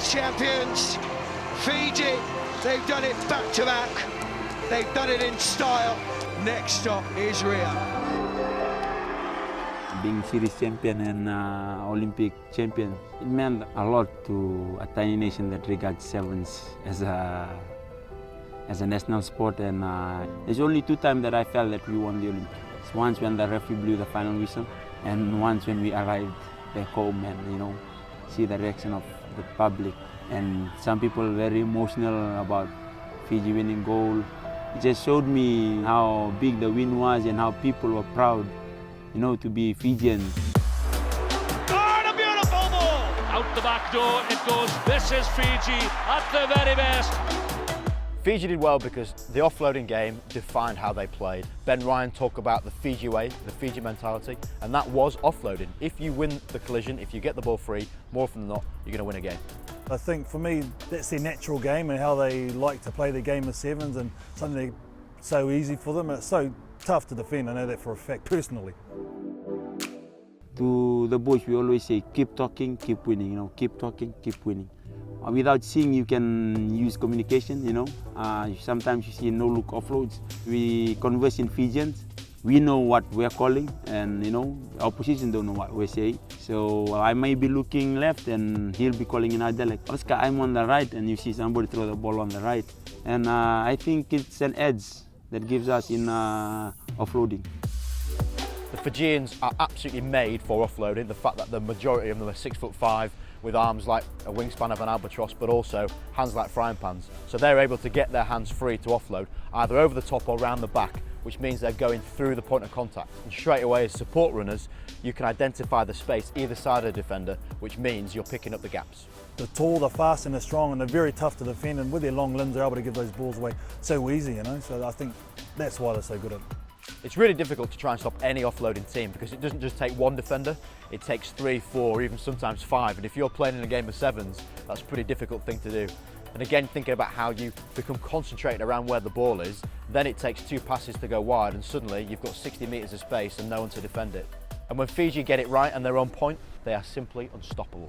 champions, Fiji, they've done it back to back, they've done it in style. Next stop is Rio. Being series champion and Olympic champion, it meant a lot to a tiny nation that regards sevens as a national sport. And there's only 2 times that I felt that we won the Olympics. Once when the referee blew the final whistle, and once when we arrived back home and see the reaction of the public. And some people very emotional about Fiji winning gold. It just showed me how big the win was and how people were proud, to be Fijian. Oh, and a beautiful ball! Out the back door it goes. This is Fiji at the very best. Fiji did well because the offloading game defined how they played. Ben Ryan talked about the Fiji way, the Fiji mentality, and that was offloading. If you win the collision, if you get the ball free, more often than not, you're going to win a game. I think for me, that's their natural game and how they like to play their game of sevens, and something so easy for them. It's so tough to defend, I know that for a fact personally. To the boys, we always say, keep talking, keep winning, keep talking, keep winning. Without seeing, you can use communication, sometimes you see no-look offloads. We converse in Fijians. We know what we're calling, and opposition don't know what we're saying. So I may be looking left and he'll be calling in our dialect. Oscar, I'm on the right, and you see somebody throw the ball on the right. And I think it's an edge that gives us in offloading. The Fijians are absolutely made for offloading. The fact that the majority of them are 6'5", with arms like a wingspan of an albatross, but also hands like frying pans. So they're able to get their hands free to offload, either over the top or round the back, which means they're going through the point of contact. And straight away as support runners, you can identify the space either side of the defender, which means you're picking up the gaps. They're tall, they're fast and they're strong, and they're very tough to defend, and with their long limbs they're able to give those balls away so easy, so I think that's why they're so good at it. It's really difficult to try and stop any offloading team because it doesn't just take one defender, it takes 3, 4, even sometimes 5. And if you're playing in a game of sevens, that's a pretty difficult thing to do. And again, thinking about how you become concentrated around where the ball is, then it takes 2 passes to go wide and suddenly you've got 60 metres of space and no one to defend it. And when Fiji get it right and they're on point, they are simply unstoppable.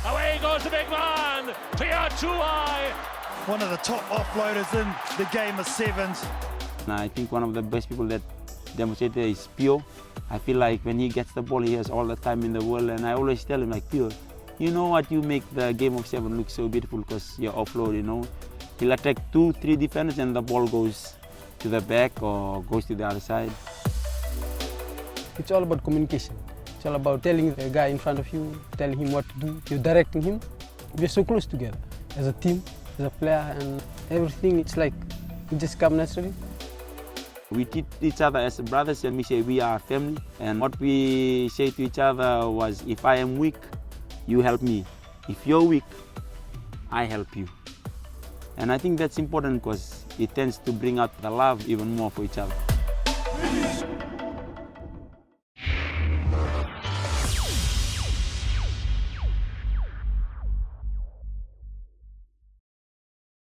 Away goes the big man, clear too high. One of the top offloaders in the game of sevens. I think one of the best people that demonstrated is Pio. I feel like when he gets the ball, he has all the time in the world, and I always tell him, like, Pio, you know what, you make the game of seven look so beautiful because you're offload, He'll attack 2, 3 defenders and the ball goes to the back or goes to the other side. It's all about communication. It's all about telling the guy in front of you, telling him what to do, you're directing him. We're so close together as a team, as a player, and everything, it's like it just comes naturally. We treat each other as brothers, and we say we are family. And what we say to each other was, if I am weak, you help me. If you're weak, I help you. And I think that's important because it tends to bring out the love even more for each other.